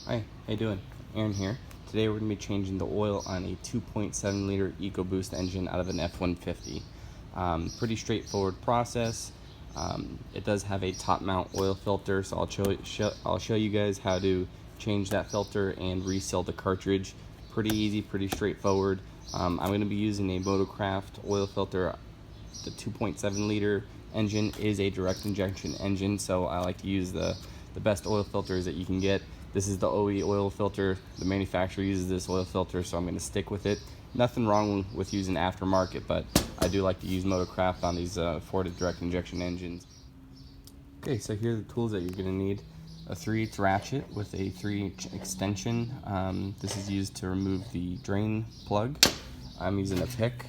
Hi, how you doing? Aaron here. Today we're going to be changing the oil on a 2.7 liter EcoBoost engine out of an f-150. Pretty straightforward process. It does have a top mount oil filter, so I'll show you guys how to change that filter and reseal the cartridge. Pretty easy, pretty straightforward. I'm going to be using a Motocraft oil filter. The 2.7 liter engine is a direct injection engine, so I like to use the best oil filters that you can get. This is the OE oil filter. The manufacturer uses this oil filter, so I'm going to stick with it. Nothing wrong with using aftermarket, but I do like to use Motocraft on these Ford direct injection engines. Okay, so here are the tools that you're going to need. A 3/8 ratchet with a 3-inch extension. This is used to remove the drain plug. I'm using a pick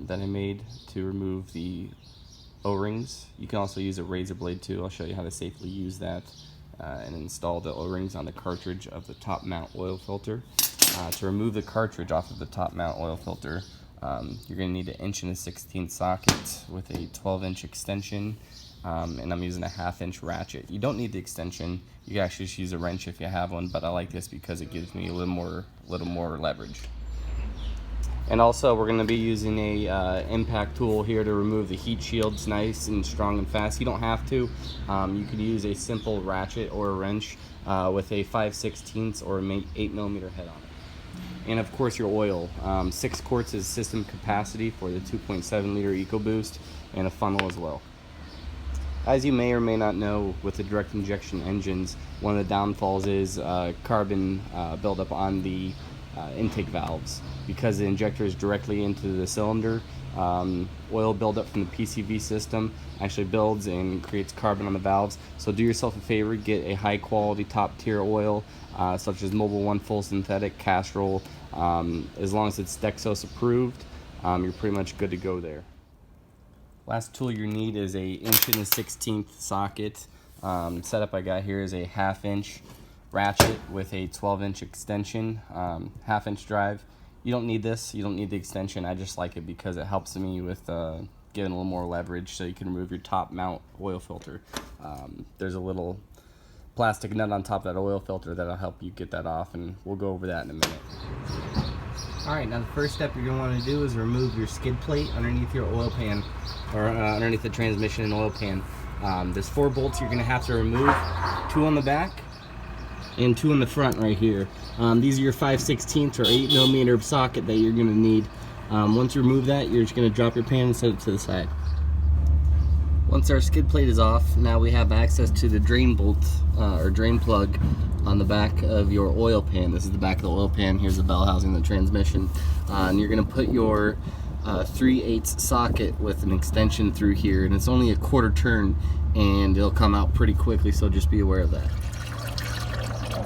that I made to remove the O-rings. You can also use a razor blade too. I'll show you how to safely use that and install the O-rings on the cartridge of the top mount oil filter. To remove the cartridge off of the top mount oil filter, you're going to need an 1.16" socket with a 12-inch extension, and I'm using a 1/2-inch ratchet. You don't need the extension. You can actually just use a wrench if you have one, but I like this because it gives me a little more leverage. And also we're going to be using a impact tool here to remove the heat shields nice and strong and fast. You don't have to. You could use a simple ratchet or a wrench with a 5/16 or 8mm head on it. And of course your oil. 6 quarts is system capacity for the 2.7 liter EcoBoost, and a funnel as well. As you may or may not know, with the direct injection engines, one of the downfalls is carbon buildup on the intake valves. Because the injector is directly into the cylinder, oil buildup from the PCV system actually builds and creates carbon on the valves. So do yourself a favor, get a high quality top tier oil such as Mobil 1 full synthetic, Castrol. As long as it's Dexos approved, you're pretty much good to go there. Last tool you need is a 1.16" socket. Setup I got here is a 1/2-inch ratchet with a 12-inch extension, 1/2-inch drive. You don't need this, you don't need the extension. I just like it because it helps me with getting a little more leverage so you can remove your top mount oil filter. There's a little plastic nut on top of that oil filter that'll help you get that off, and we'll go over that in a minute. Alright, now the first step you're going to want to do is remove your skid plate underneath your oil pan, or underneath the transmission and oil pan. There's 4 bolts you're going to have to remove, 2 on the back and 2 in the front right here. These are your 5/16 or 8mm socket that you're going to need. Once you remove that, you're just going to drop your pan and set it to the side. Once our skid plate is off, now we have access to the drain bolt or drain plug on the back of your oil pan. This is the back of the oil pan. Here's the bell housing, the transmission. And you're going to put your 3/8 socket with an extension through here, and it's only a 1/4 turn, and it'll come out pretty quickly, so just be aware of that.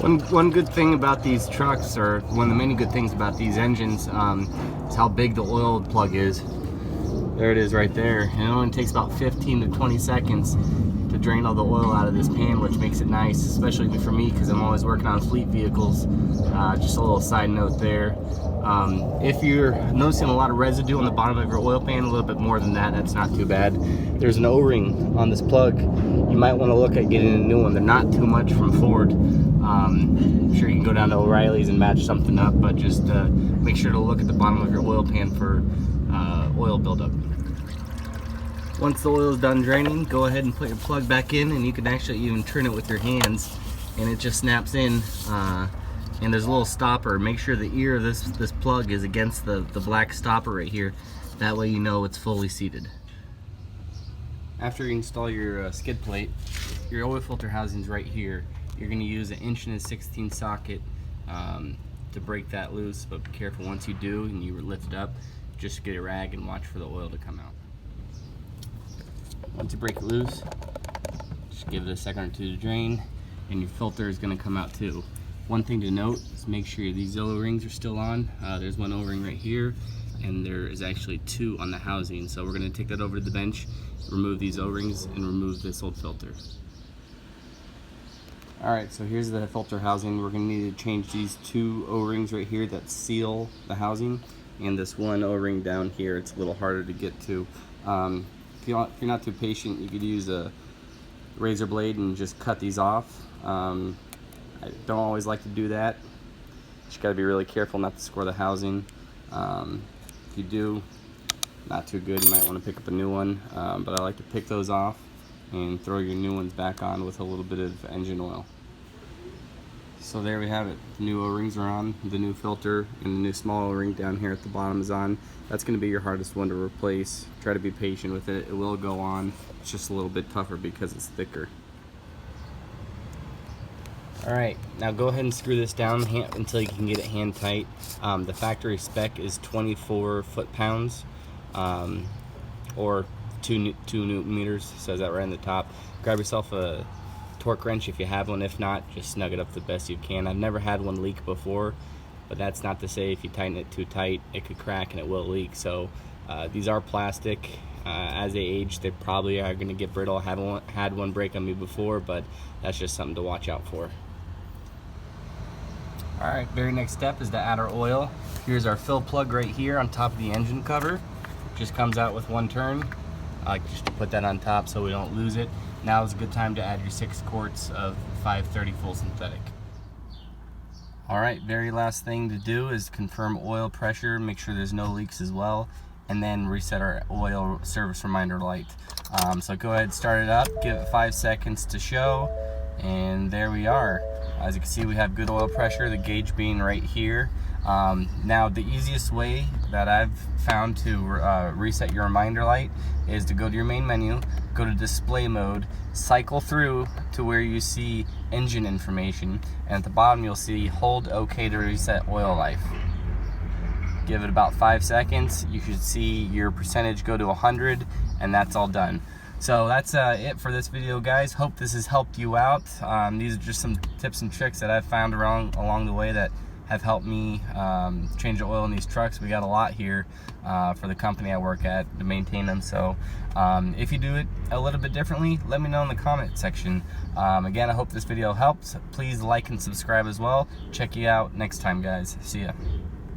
One good thing about these trucks, or one of the many good things about these engines, is how big the oil plug is. There it is right there, and it only takes about 15 to 20 seconds to drain all the oil out of this pan, which makes it nice, especially for me because I'm always working on fleet vehicles. Just a little side note there. If you're noticing a lot of residue on the bottom of your oil pan, a little bit more than that, that's not too bad. There's an O-ring on this plug. You might want to look at getting a new one. They're not too much from Ford. I'm sure you can go down to O'Reilly's and match something up, but just make sure to look at the bottom of your oil pan for oil buildup. Once the oil is done draining, go ahead and put your plug back in, and you can actually even turn it with your hands, and it just snaps in. And there's a little stopper. Make sure the ear of this plug is against the black stopper right here. That way you know it's fully seated. After you install your skid plate, your oil filter housing's right here. You're going to use an 1.16" socket to break that loose, but be careful once you do and you lift it up, just get a rag and watch for the oil to come out. Once you break it loose, just give it a second or two to drain, and your filter is going to come out too. One thing to note is make sure these O-rings are still on. There's one O-ring right here, and there is actually 2 on the housing. So we're going to take that over to the bench, remove these O-rings, and remove this old filter. Alright, so here's the filter housing. We're going to need to change these 2 O-rings right here that seal the housing, and this one O-ring down here. It's a little harder to get to. If you're not too patient, you could use a razor blade and just cut these off. I don't always like to do that. Just got to be really careful not to score the housing. If you do, not too good, you might want to pick up a new one, but I like to pick those off and throw your new ones back on with a little bit of engine oil. So there we have it. The new O-rings are on, the new filter, and the new small O-ring down here at the bottom is on. That's going to be your hardest one to replace. Try to be patient with it. It will go on. It's just a little bit tougher because it's thicker. Alright, now go ahead and screw this down until you can get it hand tight. The factory spec is 24 foot-pounds, or 2 Newton meters, says that right on the top. Grab yourself a torque wrench if you have one. If not, just snug it up the best you can. I've never had one leak before, but that's not to say if you tighten it too tight, it could crack and it will leak. So these are plastic. As they age, they probably are going to get brittle. I haven't had one break on me before, but that's just something to watch out for. Alright, very next step is to add our oil. Here's our fill plug right here on top of the engine cover. Just comes out with one turn. I like just to put that on top so we don't lose it. Now is a good time to add your 6 quarts of 530 full synthetic. Alright, very last thing to do is confirm oil pressure, make sure there's no leaks as well, and then reset our oil service reminder light. So go ahead, start it up, give it 5 seconds to show, and there we are. As you can see, we have good oil pressure, the gauge being right here. Now, the easiest way that I've found to reset your reminder light is to go to your main menu, go to display mode, cycle through to where you see engine information, and at the bottom you'll see hold OK to reset oil life. Give it about 5 seconds, you should see your percentage go to 100, and that's all done. So that's it for this video, guys. Hope this has helped you out. These are just some tips and tricks that I've found along the way that have helped me change the oil in these trucks. We got a lot here for the company I work at to maintain them. So if you do it a little bit differently, let me know in the comment section. Again, I hope this video helps. Please like and subscribe as well. Check you out next time, guys. See ya.